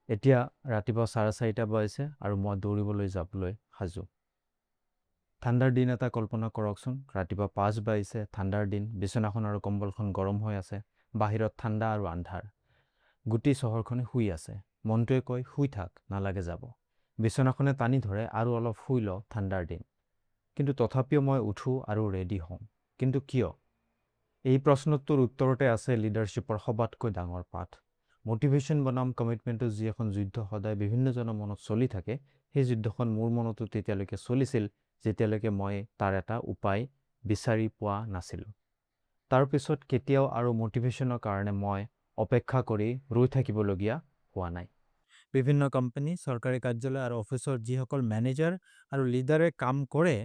এতিয়া ৰাতিপুৱা 4:30 বাজিছে আৰু মই দৌৰিবলৈ যাবলৈ সাজু। ঠাণ্ডাৰ দিন এটা কল্পনা কৰকচোন। ৰাতিপুৱা 5 বাজিছে, ঠাণ্ডাৰ দিন, বিচনাখন আৰু কম্বলখন গৰম হৈ আছে, বাহিৰত ঠাণ্ডা আৰু আন্ধাৰ। গোটেই চহৰখনে শুই আছে। মনটোৱে কয় শুই থাক, নালাগে যাব। বিচনাখনে টানি ধৰে আৰু অলপ শুই ল, ঠাণ্ডাৰ দিন। কিন্তু তথাপিও মই উঠোঁ আৰু ৰেডি হওঁ। কিন্তু কিয়? এই প্ৰশ্নটোৰ উত্তৰতে আছে লিডাৰশ্বিপৰ সবাতকৈ ডাঙৰ পাঠ। মটিভেশ্যন বনাম কমিটমেণ্টটো যি এখন যুদ্ধ সদায় বিভিন্নজনৰ মনত চলি থাকে, সেই যুদ্ধখন মোৰ মনতো তেতিয়ালৈকে চলিছিল যেতিয়ালৈকে মই তাৰ এটা উপায় বিচাৰি পোৱা নাছিলোঁ। তাৰপিছত কেতিয়াও আৰু মটিভেশ্যনৰ কাৰণে মই অপেক্ষা কৰি ৰৈ থাকিবলগীয়া হোৱা নাই। বিভিন্ন কোম্পানী, চৰকাৰী কাৰ্যালয় আৰু অফিচৰ যিসকল মেনেজাৰ আৰু লিডাৰে কাম কৰে,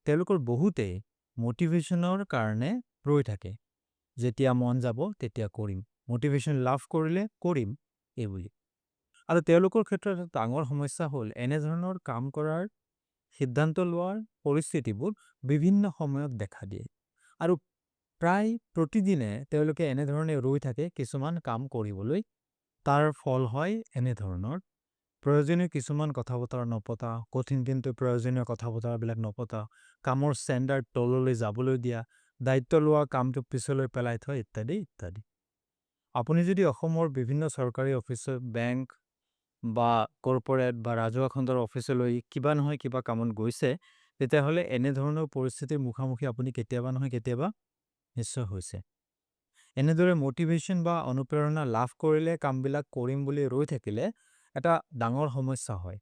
তেওঁলোকৰ বহুতেই মটিভেশ্যনৰ কাৰণে ৰৈ থাকে। যেতিয়া মন যাব তেতিয়া কৰিম, মটিভেশ্যন লাভ কৰিলে কৰিম এইবুলি। আৰু তেওঁলোকৰ ক্ষেত্ৰত এটা ডাঙৰ সমস্যা হ'ল এনেধৰণৰ কাম কৰাৰ, সিদ্ধান্ত লোৱাৰ পৰিস্থিতিবোৰ বিভিন্ন সময়ত দেখা দিয়ে। আৰু প্ৰায় প্ৰতিদিনে তেওঁলোকে এনেধৰণে ৰৈ থাকে কিছুমান কাম কৰিবলৈ। তাৰ ফল হয় এনেধৰণৰ প্ৰয়োজনীয় কিছুমান কথা বতৰা নপতা, কঠিন কিন্তু প্ৰয়োজনীয় কথা বতৰাবিলাক নপতা, কামৰ ষ্টেণ্ডাৰ্ড তললৈ যাবলৈ দিয়া, দায়িত্ব লোৱা কামটো পিছলৈ পেলাই থয় ইত্যাদি ইত্যাদি। আপুনি যদি অসমৰ বিভিন্ন চৰকাৰী অফিচ, বেংক বা কৰ্পৰেট বা ৰাজহুৱা খণ্ডৰ অফিচলৈ কিবা নহয় কিবা কামত গৈছে, তেতিয়াহ'লে এনেধৰণৰ পৰিস্থিতিৰ মুখামুখি আপুনি কেতিয়াবা নহয় কেতিয়াবা নিশ্চয় হৈছে। এনেদৰে মটিভেশ্যন বা অনুপ্ৰেৰণা লাভ কৰিলে কামবিলাক কৰিম বুলি ৰৈ থাকিলে এটা ডাঙৰ সমস্যা হয়।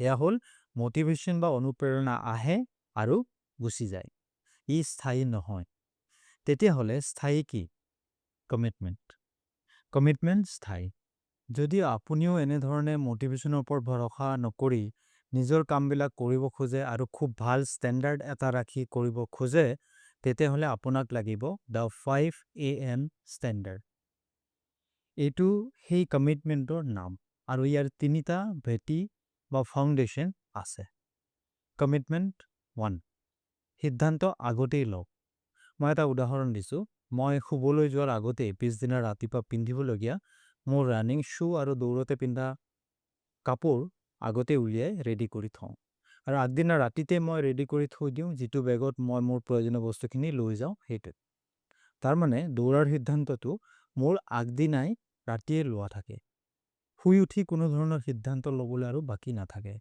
সেয়া হ'ল মটিভেশ্যন বা অনুপ্ৰেৰণা আহে আৰু গুচি যায়। ই স্থায়ী নহয়। তেতিয়াহ'লে স্থায়ী কি? কমিটমেণ্ট। কমিটমেণ্ট স্থায়ী। যদি আপুনিও এনেধৰণে মটিভেশ্যনৰ ওপৰত ভৰসা নকৰি নিজৰ কামবিলাক কৰিব খোজে আৰু খুব ভাল ষ্টেণ্ডাৰ্ড এটা ৰাখি কৰিব খোজে, তেতিয়াহ'লে আপোনাক লাগিব দ্য 5 AM ষ্টেণ্ডাৰ্ড। এইটো সেই কমিটমেণ্টৰ নাম আৰু ইয়াৰ 3টা ভেটি বা ফাউণ্ডেশ্যন আছে। কমিটমেণ্ট 1, সিদ্ধান্ত আগতেই লওক। মই এটা উদাহৰণ দিছোঁ। মই শুবলৈ যোৱাৰ আগতেই পিছদিনা ৰাতিপুৱা পিন্ধিবলগীয়া মোৰ ৰানিং শ্বু আৰু দৌৰতে পিন্ধা কাপোৰ আগতে উলিয়াই ৰেডি কৰি থওঁ। আৰু আগদিনা ৰাতিতে মই ৰেডি কৰি থৈ দিওঁ, যিটো বেগত মই মোৰ প্ৰয়োজনীয় বস্তুখিনি লৈ যাওঁ সেইটোত। তাৰমানে দৌৰাৰ সিদ্ধান্তটো মোৰ আগদিনাই ৰাতিয়ে লোৱা থাকে। শুই উঠি কোনো ধৰণৰ সিদ্ধান্ত ল'বলৈ আৰু বাকী নাথাকে।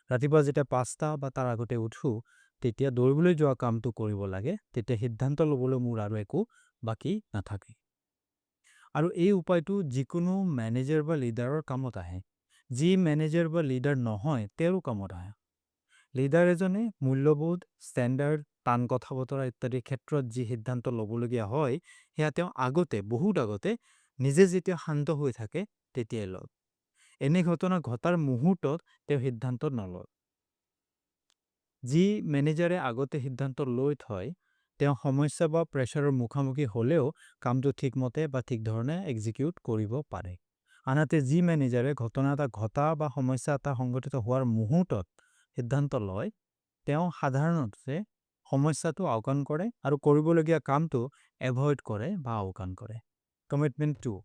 ৰাতিপুৱা যেতিয়া 5টা বা তাৰ আগতে উঠোঁ, তেতিয়া দৌৰিবলৈ যোৱা কামটো কৰিব লাগে, তেতিয়া সিদ্ধান্ত ল'বলৈ মোৰ আৰু একো বাকী নাথাকে। আৰু এই উপায়টো যিকোনো মেনেজাৰ বা লিডাৰৰ কামত আহে। যি মেনেজাৰ বা লিডাৰ নহয় তেওঁৰ কামত আহে। লিডাৰ এজনে মূল্যবোধ, ষ্টেণ্ডাৰ্ড, টান কথা বতৰা ইত্যাদিৰ ক্ষেত্ৰত যি সিদ্ধান্ত ল'বলগীয়া হয়, সেয়া তেওঁ আগতে, বহুত আগতে নিজে যেতিয়া শান্ত হৈ থাকে তেতিয়াই লয়। এনে ঘটনা ঘটাৰ মুহূৰ্তত তেওঁ সিদ্ধান্ত নলয়। যি মেনেজাৰে আগতে সিদ্ধান্ত লৈ থয়, তেওঁ সমস্যা বা প্ৰেছাৰৰ মুখামুখি হ'লেও কামটো ঠিকমতে বা ঠিক ধৰণে এক্সিকিউট কৰিব পাৰে। আনহাতে যি মেনেজাৰে ঘটনা এটা ঘটা বা সমস্যা এটা সংঘটিত হোৱাৰ মুহূৰ্তত সিদ্ধান্ত লয়, তেওঁ সাধাৰণতে সমস্যাটো আওকাণ কৰে আৰু কৰিবলগীয়া কামটো এভইড কৰে বা আওকাণ কৰে। কমিটমেণ্ট 2,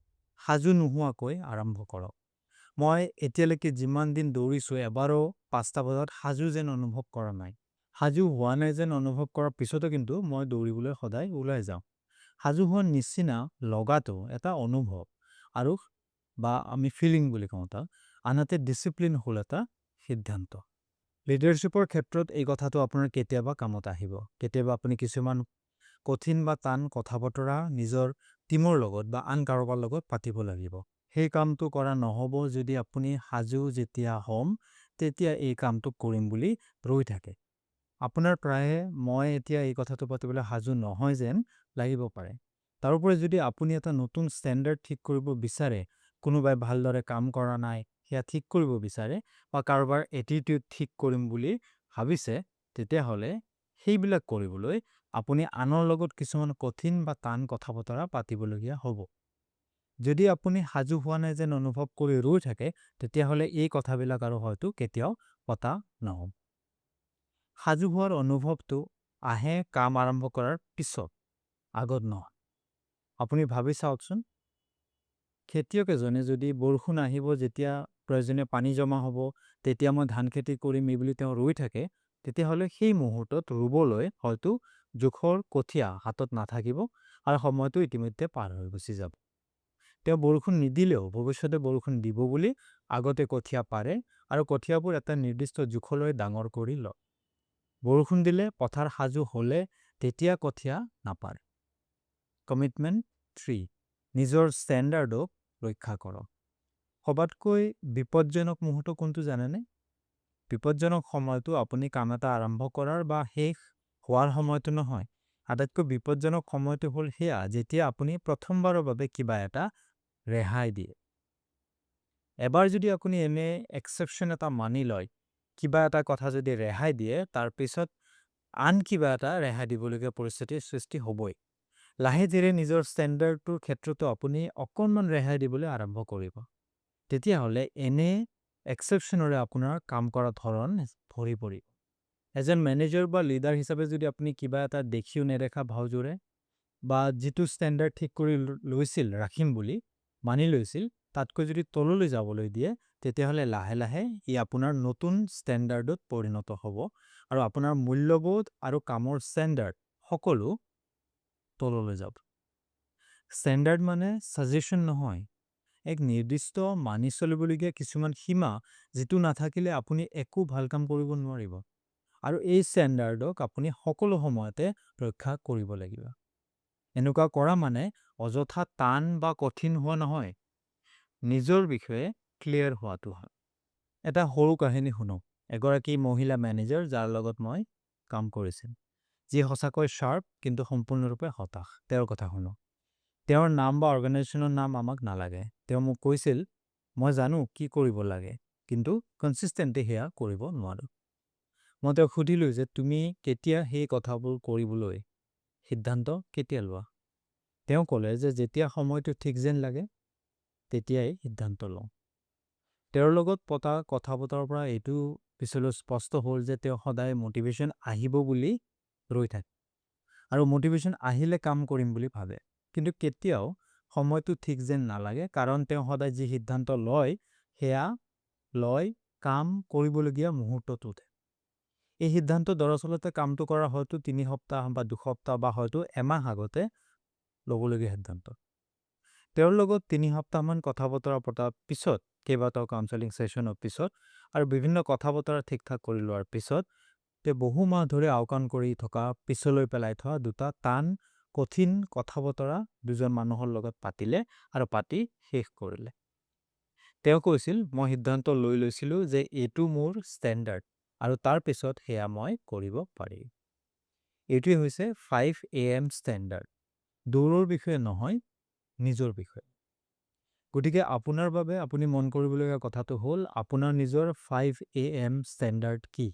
সাজু নোহোৱাকৈ আৰম্ভ কৰক। মই এতিয়ালৈকে যিমান দিন দৌৰিছোঁ, এবাৰো 5টা বজাত সাজু যেন অনুভৱ কৰা নাই। সাজু হোৱা নাই যেন অনুভৱ কৰাৰ পিছতো কিন্তু মই দৌৰিবলৈ সদায় ওলাই যাওঁ। সাজু হোৱাৰ নিচিনা লগাটো এটা অনুভৱ আৰু বা আমি ফিলিং বুলি কওঁ তাক। আনহাতে ডিচিপ্লিন হ'ল এটা সিদ্ধান্ত। লিডাৰশ্বিপৰ ক্ষেত্ৰত এই কথাটো আপোনাৰ কেতিয়াবা কামত আহিব। কেতিয়াবা আপুনি কিছুমান কঠিন বা টান কথা বতৰা নিজৰ টীমৰ লগত বা আন কাৰোবাৰ লগত পাতিব লাগিব। সেই কামটো কৰা নহ'ব যদি আপুনি সাজু যেতিয়া হ'ম, তেতিয়া এই কামটো কৰিম বুলি ৰৈ থাকে। আপোনাৰ প্ৰায়ে মই এতিয়া এই কথাটো পাতিবলৈ সাজু নহয় যেন লাগিব পাৰে। তাৰোপৰি যদি আপুনি এটা নতুন ষ্টেণ্ডাৰ্ড ঠিক কৰিব বিচাৰে, কোনোবাই ভালদৰে কাম কৰা নাই, সেয়া ঠিক কৰিব বিচাৰে বা কাৰোবাৰ এটিটিউড ঠিক কৰিম বুলি ভাবিছে, তেতিয়াহ'লে সেইবিলাক কৰিবলৈ আপুনি আনৰ লগত কিছুমান কঠিন বা টান কথা বতৰা পাতিবলগীয়া হ'ব। যদি আপুনি সাজু হোৱা নাই যেন অনুভৱ কৰি ৰৈ থাকে, তেতিয়াহ'লে এই কথাবিলাক আৰু হয়তো কেতিয়াও পতা নহ'ব। সাজু হোৱাৰ অনুভৱটো আহে কাম আৰম্ভ কৰাৰ পিছত, আগত নহয়। আপুনি ভাবি চাওকচোন, খেতিয়ক এজনে যদি বৰষুণ আহিব যেতিয়া প্ৰয়োজনীয় পানী জমা হ'ব, তেতিয়া মই ধান খেতি কৰিম এই বুলি তেওঁ ৰৈ থাকে, তেতিয়াহ'লে সেই মুহূৰ্তত ৰুবলৈ হয়তো জোখৰ কঠীয়া হাতত নাথাকিব আৰু সময়টো ইতিমধ্যে পাৰ হৈ গুচি যাব। তেওঁ বৰষুণ নিদিলেও ভৱিষ্যতে বৰষুণ দিব বুলি আগতে কঠীয়া পাৰে আৰু কঠীয়াবোৰ এটা নিৰ্দিষ্ট জোখলৈ ডাঙৰ কৰি লয়। বৰষুণ দিলে পথাৰ সাজু হ'লে তেতিয়া কঠীয়া নাপাৰে। কমিটমেণ্ট 3, নিজৰ ষ্টেণ্ডাৰ্ডক ৰক্ষা কৰক। সবাতকৈ বিপদজনক মুহূৰ্ত কোনটো জানেনে? বিপদজনক সময়টো আপুনি কাম এটা আৰম্ভ কৰাৰ বা শেষ হোৱাৰ সময়টো নহয়। আটাইতকৈ বিপদজনক সময়টো হ'ল সেয়া যেতিয়া আপুনি প্ৰথমবাৰৰ বাবে কিবা এটা ৰেহাই দিয়ে। এবাৰ যদি আপুনি এনে এক্সেপশ্যন এটা মানি লয়, কিবা এটা কথা যদি ৰেহাই দিয়ে, তাৰ পিছত আন কিবা এটা ৰেহাই দিবলগীয়া পৰিস্থিতিৰ সৃষ্টি হ'বই। লাহে ধীৰে নিজৰ ষ্টেণ্ডাৰ্ডটোৰ ক্ষেত্ৰতো আপুনি অকণমান ৰেহাই দিবলৈ আৰম্ভ কৰিব। তেতিয়াহ'লে এনে এক্সেপশ্যনৰে আপোনাৰ কাম কৰা ধৰণ ভৰি পৰিব। এজন মেনেজাৰ বা লিডাৰ হিচাপে যদি আপুনি কিবা এটা দেখিও নেদেখা ভাওজোৰে বা যিটো ষ্টেণ্ডাৰ্ড ঠিক কৰি লৈছিল ৰাখিম বুলি মানি লৈছিল, তাতকৈ যদি তললৈ যাবলৈ দিয়ে, তেতিয়াহ'লে লাহে লাহে ই আপোনাৰ নতুন ষ্টেণ্ডাৰ্ডত পৰিণত হ'ব আৰু আপোনাৰ মূল্যবোধ আৰু কামৰ ষ্টেণ্ডাৰ্ড সকলো তললৈ যাব। ষ্টেণ্ডাৰ্ড মানে ছাজেশ্যন নহয়, এক নিৰ্দিষ্ট মানি চলিবলগীয়া কিছুমান সীমা যিটো নাথাকিলে আপুনি একো ভাল কাম কৰিব নোৱাৰিব আৰু এই ষ্টেণ্ডাৰ্ডক আপুনি সকলো সময়তে ৰক্ষা কৰিব লাগিব। এনেকুৱা কৰা মানে অযথা টান বা কঠিন হোৱা নহয়, নিজৰ বিষয়ে ক্লিয়াৰ হোৱাটো হয়। এটা সৰু কাহিনী শুনক। এগৰাকী মহিলা মেনেজাৰ যাৰ লগত মই কাম কৰিছিল, যি সঁচাকৈ শ্বাৰ্প কিন্তু সম্পূৰ্ণৰূপে হতাশ। তেওঁৰ কথা শুনক। তেওঁৰ নাম বা অৰ্গেনাইজেশ্যনৰ নাম আমাক নালাগে। তেওঁ মোক কৈছিল, মই জানো কি কৰিব লাগে, কিন্তু কনচিষ্টেণ্টলি সেয়া কৰিব নোৱাৰোঁ। মই তেওঁক সুধিলোঁ যে তুমি কেতিয়া সেই কথাবোৰ কৰিবলৈ সিদ্ধান্ত কেতিয়া লোৱা? তেওঁ ক'লে যে যেতিয়া সময়টো ঠিক যেন লাগে তেতিয়াই সিদ্ধান্ত লওঁ। তেওঁৰ লগত পতা কথা বতৰাৰ পৰা এইটো পিছলৈ স্পষ্ট হ'ল যে তেওঁ সদায় মটিভেশ্যন আহিব বুলি ৰৈ থাকে আৰু মটিভেশ্যন আহিলে কাম কৰিম বুলি ভাবে, কিন্তু কেতিয়াও সময়টো ঠিক যেন নালাগে, কাৰণ তেওঁ সদায় যি সিদ্ধান্ত লয় সেয়া লয় কাম কৰিবলগীয়া মুহূৰ্তটোতে। এই সিদ্ধান্ত দৰাচলতে কামটো কৰা হয়তো 3 সপ্তাহ বা 2 সপ্তাহ বা হয়তো এমাহ আগতে ল'বলগীয়া সিদ্ধান্ত। তেওঁৰ লগত 3 সপ্তাহমান কথা বতৰা পতাৰ পিছত, কেইবাটাও কাউন্সেলিং ছেশ্যনৰ পিছত আৰু বিভিন্ন কথা বতৰা ঠিক ঠাক কৰি লোৱাৰ পিছত তেওঁ বহু মাহ ধৰি আওকাণ কৰি থকা পিছলৈ পেলাই থোৱা দুটা টান কঠিন কথা বতৰা দুজন মানুহৰ লগত পাতিলে আৰু পাতি শেষ কৰিলে। তেওঁ কৈছিল, মই সিদ্ধান্ত লৈ লৈছিলোঁ যে এইটো মোৰ ষ্টেণ্ডাৰ্ড আৰু তাৰ পিছত সেয়া মই কৰিব পাৰিম। এইটোৱে হৈছে 5 AM ষ্টেণ্ডাৰ্ড। দৌৰৰ বিষয়ে নহয়, নিজৰ বিষয়ে। গতিকে আপোনাৰ বাবে আপুনি মন কৰিবলগীয়া কথাটো হ'ল আপোনাৰ নিজৰ 5 AM ষ্টেণ্ডাৰ্ড কি?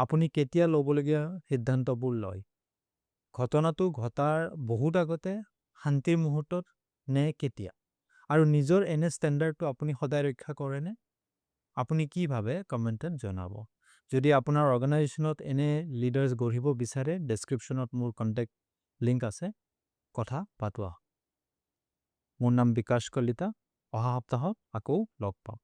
আপুনি কেতিয়া ল'বলগীয়া সিদ্ধান্তবোৰ লয়? ঘটনাটো ঘটাৰ বহুত আগতে, শান্তিৰ মুহূৰ্তত নে কেতিয়া? আৰু নিজৰ এনে ষ্টেণ্ডাৰ্ডটো আপুনি সদায় ৰক্ষা কৰেনে? আপুনি কি ভাবে কমেণ্টত জনাব। যদি আপোনাৰ অৰ্গেনাইজেশ্যনত এনে লিডাৰ্ছ গঢ়িব বিচাৰে, ডেছক্ৰিপশ্যনত মোৰ কণ্টেক্ট লিংক আছে, কথা পাতোঁ। মোৰ নাম বিকাশ কলিতা। অহা সপ্তাহত আকৌ লগ পাম।